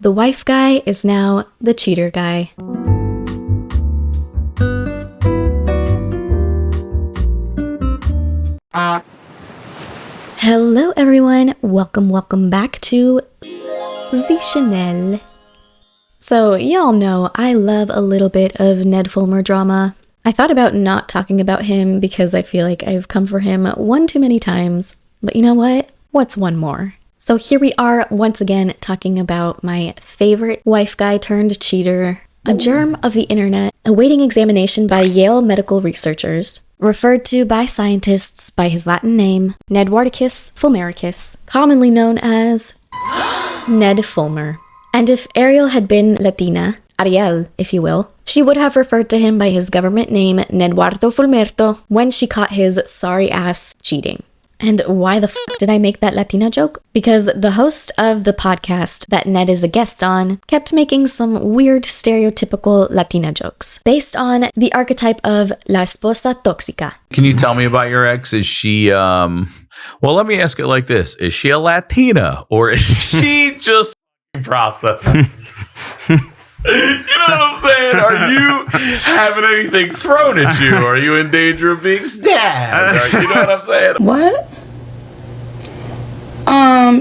The wife guy is now the cheater guy. Hello everyone, welcome back to The Chanel. So y'all know I love a little bit of nedfulmer drama. I thought about not talking about him because I feel like I've come for him one too many times. But you know what? What's one more? So here we are once again talking about my favorite wife guy turned cheater, a germ of the internet, awaiting examination by Yale medical researchers, referred to by scientists by his Latin name, Nedwardicus fulmericus, commonly known as nedfulmer. And if Ariel had been Latina, Ariel, if you will, she would have referred to him by his government name, Nedwardo Fulmerto, when she caught his sorry ass cheating. And why the did I make that Latina joke? Because the host of the podcast that Ned is a guest on kept making some weird stereotypical Latina jokes based on the archetype of la esposa tóxica. Can you tell me about your ex? Is she, well, let me ask it like this. Is she a Latina or is she just processing? You know what I'm saying? Are you having anything thrown at you? Are you in danger of being stabbed? You know what I'm saying? What?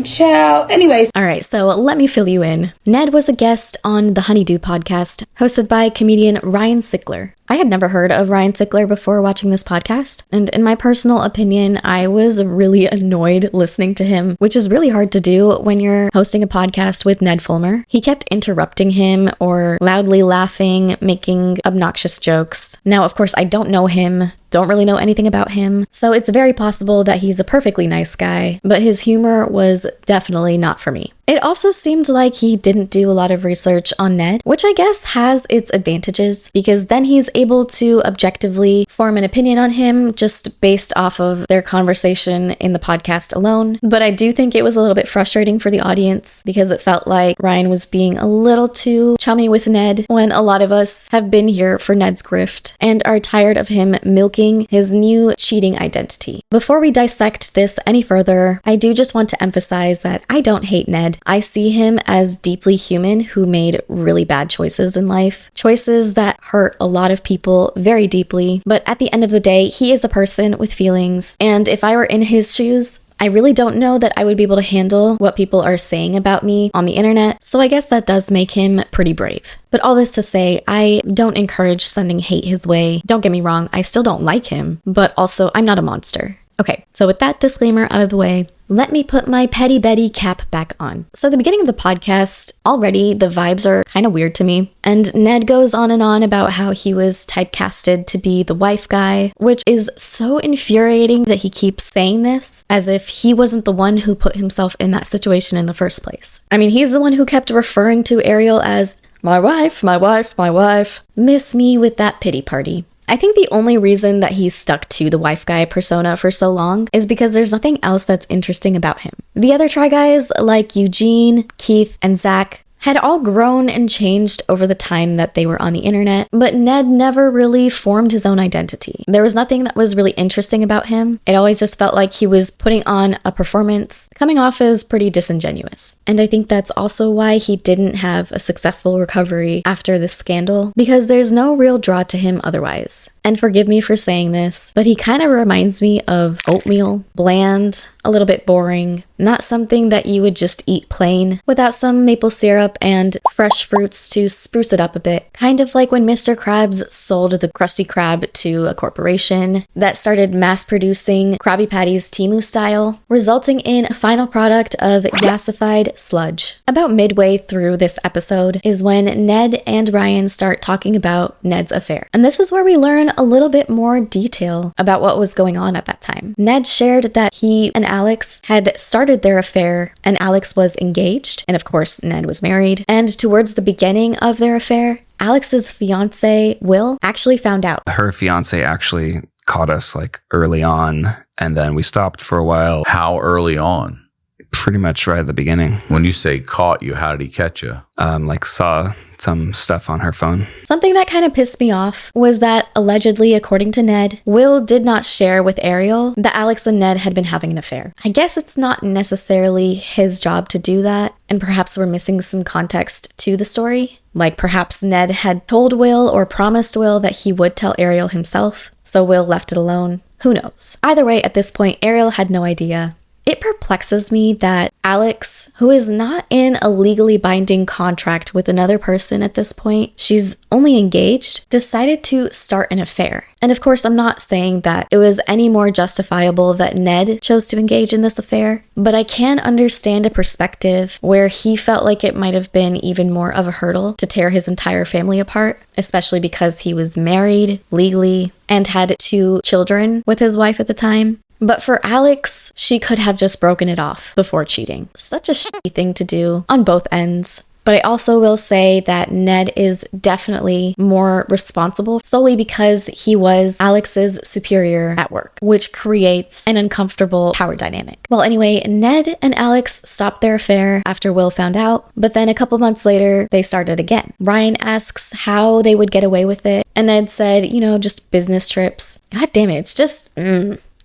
Child. Anyways. All right, so let me fill you in. Ned was a guest on the Honeydew podcast, hosted by comedian Ryan Sickler. I had never heard of Ryan Sickler before watching this podcast, and in my personal opinion, I was really annoyed listening to him, which is really hard to do when you're hosting a podcast with Ned Fulmer. He kept interrupting him or loudly laughing, making obnoxious jokes. Now, of course, I don't know him, don't really know anything about him, so it's very possible that he's a perfectly nice guy, but his humor was definitely not for me. It also seemed like he didn't do a lot of research on Ned, which I guess has its advantages, because then he's able to objectively form an opinion on him just based off of their conversation in the podcast alone. But I do think it was a little bit frustrating for the audience because it felt like Ryan was being a little too chummy with Ned when a lot of us have been here for Ned's grift and are tired of him milking his new cheating identity. Before we dissect this any further, I do just want to emphasize that I don't hate Ned. I see him as deeply human who made really bad choices in life. Choices that hurt a lot of people very deeply. But at the end of the day, he is a person with feelings. And if I were in his shoes, I really don't know that I would be able to handle what people are saying about me on the internet. So I guess that does make him pretty brave. But all this to say, I don't encourage sending hate his way. Don't get me wrong, I still don't like him. But also, I'm not a monster. Okay, so with that disclaimer out of the way, let me put my Petty Betty cap back on. So at the beginning of the podcast, already the vibes are kind of weird to me. And Ned goes on and on about how he was typecasted to be the wife guy, which is so infuriating that he keeps saying this as if he wasn't the one who put himself in that situation in the first place. I mean, he's the one who kept referring to Ariel as my wife, my wife, my wife. Miss me with that pity party. I think the only reason that he's stuck to the wife guy persona for so long is because there's nothing else that's interesting about him. The other tryguys, like Eugene, Keith, and Zach, had all grown and changed over the time that they were on the internet, but Ned never really formed his own identity. There was nothing that was really interesting about him. It always just felt like he was putting on a performance, coming off as pretty disingenuous. And I think that's also why he didn't have a successful recovery after this scandal, because there's no real draw to him otherwise. And forgive me for saying this, but he kind of reminds me of oatmeal, bland, a little bit boring, not something that you would just eat plain without some maple syrup and fresh fruits to spruce it up a bit. Kind of like when Mr. Krabs sold the Krusty Krab to a corporation that started mass producing Krabby Patties Temu style, resulting in a final product of yassified sludge. About midway through this episode is when Ned and Ryan start talking about Ned's affair. And this is where we learn a little bit more detail about what was going on at that time. Ned shared that he and Alex had started their affair, and Alex was engaged, and of course Ned was married. And towards the beginning of their affair, Alex's fiance Will actually found out. Her fiance actually caught us like early on, and then we stopped for a while. How early on? Pretty much right at the beginning. When you say caught you, how did he catch you? Like saw some stuff on her phone. Something that kind of pissed me off was that allegedly, according to Ned, Will did not share with Ariel that Alex and Ned had been having an affair. I guess it's not necessarily his job to do that, and perhaps we're missing some context to the story. Like perhaps Ned had told Will or promised Will that he would tell Ariel himself, so Will left it alone. Who knows? Either way, at this point, Ariel had no idea. It perplexes me that Alex, who is not in a legally binding contract with another person at this point, she's only engaged, decided to start an affair. And of course, I'm not saying that it was any more justifiable that Ned chose to engage in this affair, but I can understand a perspective where he felt like it might have been even more of a hurdle to tear his entire family apart, especially because he was married legally and had 2 children with his wife at the time. But for Alex, she could have just broken it off before cheating. Such a shitty thing to do on both ends. But I also will say that Ned is definitely more responsible solely because he was Alex's superior at work, which creates an uncomfortable power dynamic. Well, anyway, Ned and Alex stopped their affair after Will found out, but then a couple months later, they started again. Ryan asks how they would get away with it, and Ned said, just business trips. God damn it, it's just...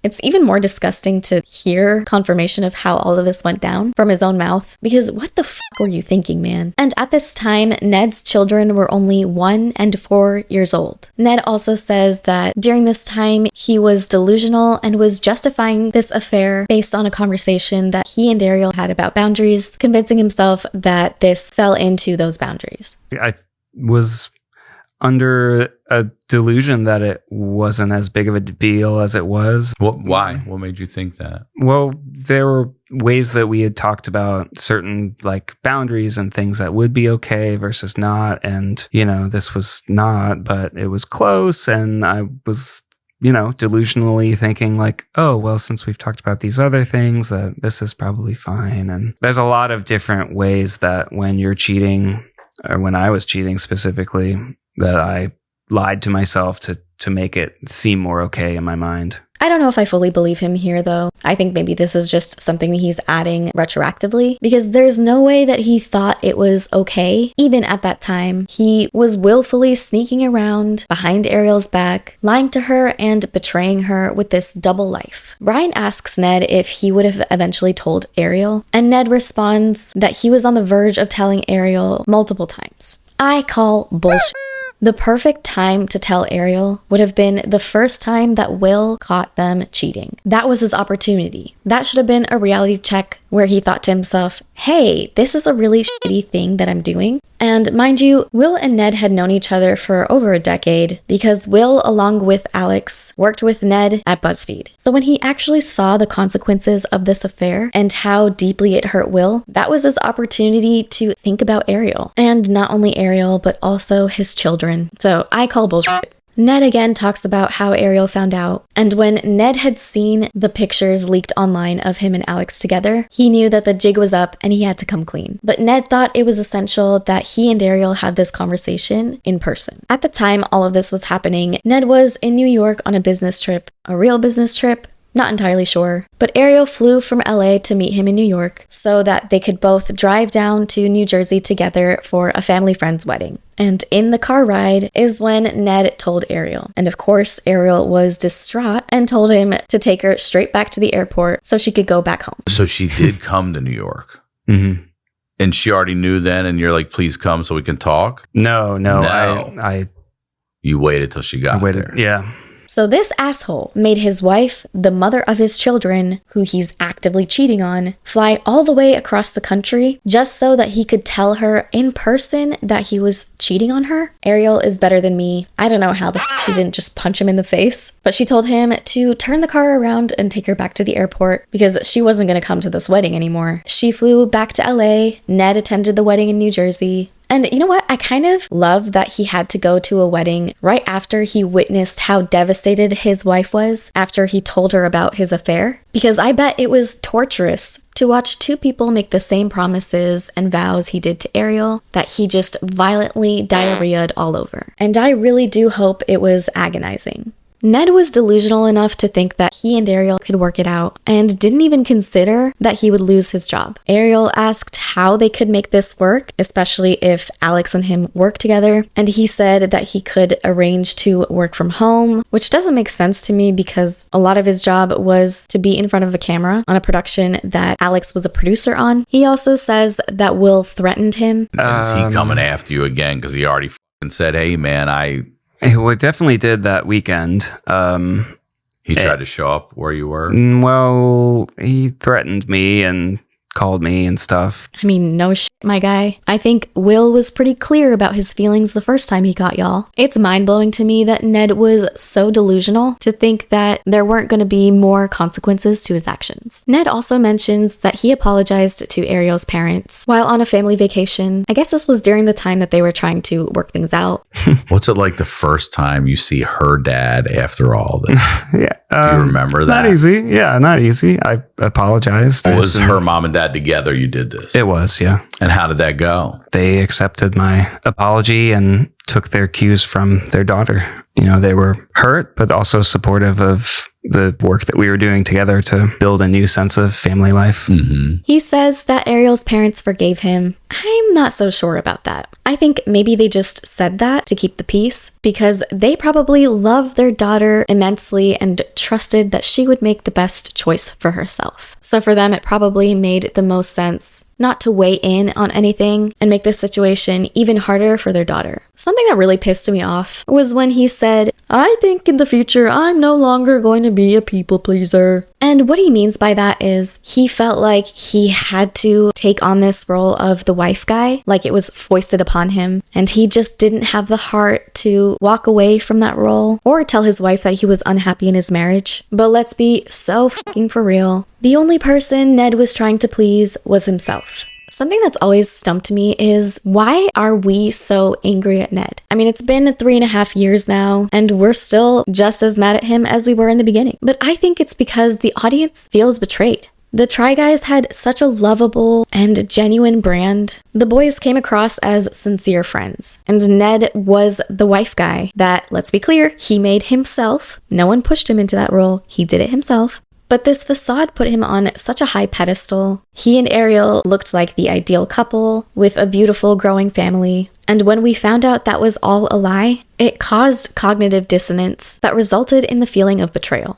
It's even more disgusting to hear confirmation of how all of this went down from his own mouth, because what the fuck were you thinking, man? And at this time, Ned's children were only 1 and 4 years old. Ned also says that during this time, he was delusional and was justifying this affair based on a conversation that he and Ariel had about boundaries, convincing himself that this fell into those boundaries. I was under a delusion that it wasn't as big of a deal as it was. Why? What made you think that? Well, there were ways that we had talked about certain boundaries and things that would be okay versus not. And, this was not, but it was close. And I was, delusionally thinking oh, well, since we've talked about these other things, that this is probably fine. And there's a lot of different ways that when you're cheating, or when I was cheating specifically, that I lied to myself to make it seem more okay in my mind. I don't know if I fully believe him here, though. I think maybe this is just something he's adding retroactively, because there's no way that he thought it was okay. Even at that time, he was willfully sneaking around behind Ariel's back, lying to her and betraying her with this double life. Ryan asks Ned if he would have eventually told Ariel, and Ned responds that he was on the verge of telling Ariel multiple times. I call bullshit. The perfect time to tell Ariel would have been the first time that Will caught them cheating. That was his opportunity. That should have been a reality check where he thought to himself, hey, this is a really shitty thing that I'm doing. And mind you, Will and Ned had known each other for over a decade because Will, along with Alex, worked with Ned at BuzzFeed. So when he actually saw the consequences of this affair and how deeply it hurt Will, that was his opportunity to think about Ariel. And not only Ariel, but also his children. So I call bullshit. Ned again talks about how Ariel found out, and when Ned had seen the pictures leaked online of him and Alex together, he knew that the jig was up and he had to come clean. But Ned thought it was essential that he and Ariel had this conversation in person. At the time all of this was happening, Ned was in New York on a business trip, a real business trip. Not entirely sure, but Ariel flew from LA to meet him in New York so that they could both drive down to New Jersey together for a family friend's wedding. And in the car ride is when Ned told Ariel. And of course, Ariel was distraught and told him to take her straight back to the airport so she could go back home. So she did come to New York. Mm-hmm. And she already knew then, and you're like, please come so we can talk? No. You waited till she got there. Yeah. So this asshole made his wife, the mother of his children, who he's actively cheating on, fly all the way across the country just so that he could tell her in person that he was cheating on her. Ariel is better than me. I don't know how the f*** she didn't just punch him in the face, but she told him to turn the car around and take her back to the airport because she wasn't going to come to this wedding anymore. She flew back to LA. Ned attended the wedding in New Jersey. And you know what? I kind of love that he had to go to a wedding right after he witnessed how devastated his wife was after he told her about his affair. Because I bet it was torturous to watch two people make the same promises and vows he did to Ariel that he just violently diarrheaed all over. And I really do hope it was agonizing. Ned was delusional enough to think that he and Ariel could work it out and didn't even consider that he would lose his job. Ariel asked how they could make this work, especially if Alex and him work together, and he said that he could arrange to work from home, which doesn't make sense to me because a lot of his job was to be in front of a camera on a production that Alex was a producer on. He also says that Will threatened him. Is he coming after you again? Because he already said, hey, man, Well, definitely did that weekend. He tried to show up where you were? Well, he threatened me and called me and stuff. I mean, no shit, my guy. I think Will was pretty clear about his feelings the first time he got y'all. It's mind-blowing to me that Ned was so delusional to think that there weren't going to be more consequences to his actions. Ned also mentions that he apologized to Ariel's parents while on a family vacation. I guess this was during the time that they were trying to work things out. What's it like the first time you see her dad after all this? Yeah. Do you remember that? Not easy. Yeah, not easy. I apologized. Was her mom and dad together you did this? It was, yeah. And how did that go? They accepted my apology and took their cues from their daughter. You know, they were hurt, but also supportive of the work that we were doing together to build a new sense of family life. Mm-hmm. He says that Ariel's parents forgave him. I'm not so sure about that. I think maybe they just said that to keep the peace because they probably loved their daughter immensely and trusted that she would make the best choice for herself. So for them, it probably made the most sense not to weigh in on anything and make this situation even harder for their daughter. Something that really pissed me off was when he said, I think in the future I'm no longer going to be a people pleaser. And what he means by that is he felt like he had to take on this role of the wife guy, like it was foisted upon him, and he just didn't have the heart to walk away from that role or tell his wife that he was unhappy in his marriage. But let's be so fucking for real. The only person Ned was trying to please was himself. Something that's always stumped me is why are we so angry at Ned? I mean, it's been 3.5 years now, and we're still just as mad at him as we were in the beginning. But I think it's because the audience feels betrayed. The Try Guys had such a lovable and genuine brand. The boys came across as sincere friends. And Ned was the wife guy that, let's be clear, he made himself. No one pushed him into that role. He did it himself. But this facade put him on such a high pedestal. He and Ariel looked like the ideal couple with a beautiful growing family. And when we found out that was all a lie, it caused cognitive dissonance that resulted in the feeling of betrayal.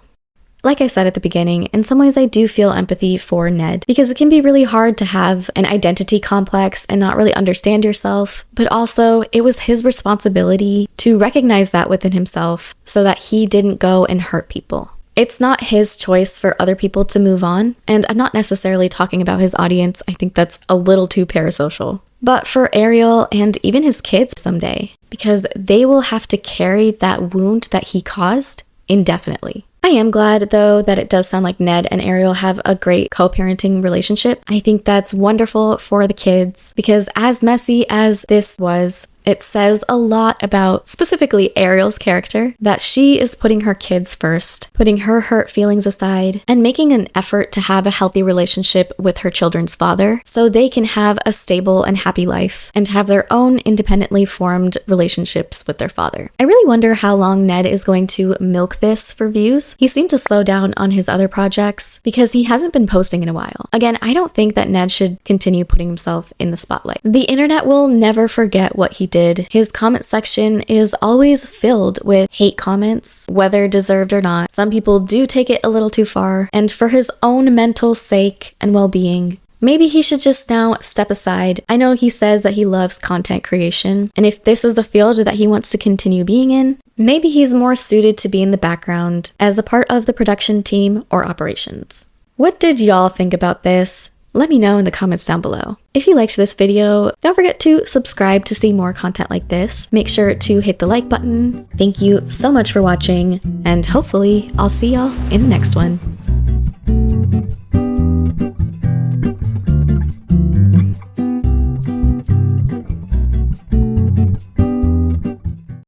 Like I said at the beginning, in some ways I do feel empathy for Ned because it can be really hard to have an identity complex and not really understand yourself, but also it was his responsibility to recognize that within himself so that he didn't go and hurt people. It's not his choice for other people to move on, and I'm not necessarily talking about his audience. I think that's a little too parasocial. But for Ariel and even his kids someday, because they will have to carry that wound that he caused indefinitely. I am glad, though, that it does sound like Ned and Ariel have a great co-parenting relationship. I think that's wonderful for the kids because as messy as this was, it says a lot about specifically Ariel's character, that she is putting her kids first, putting her hurt feelings aside, and making an effort to have a healthy relationship with her children's father so they can have a stable and happy life and have their own independently formed relationships with their father. I really wonder how long Ned is going to milk this for views. He seemed to slow down on his other projects because he hasn't been posting in a while. Again, I don't think that Ned should continue putting himself in the spotlight. The internet will never forget what he did. His comment section is always filled with hate comments, whether deserved or not. Some people do take it a little too far, and for his own mental sake and well-being, maybe he should just now step aside. I know he says that he loves content creation, and if this is a field that he wants to continue being in, maybe he's more suited to be in the background as a part of the production team or operations. What did y'all think about this? Let me know in the comments down below. If you liked this video, don't forget to subscribe to see more content like this. Make sure to hit the like button. Thank you so much for watching, and hopefully I'll see y'all in the next one.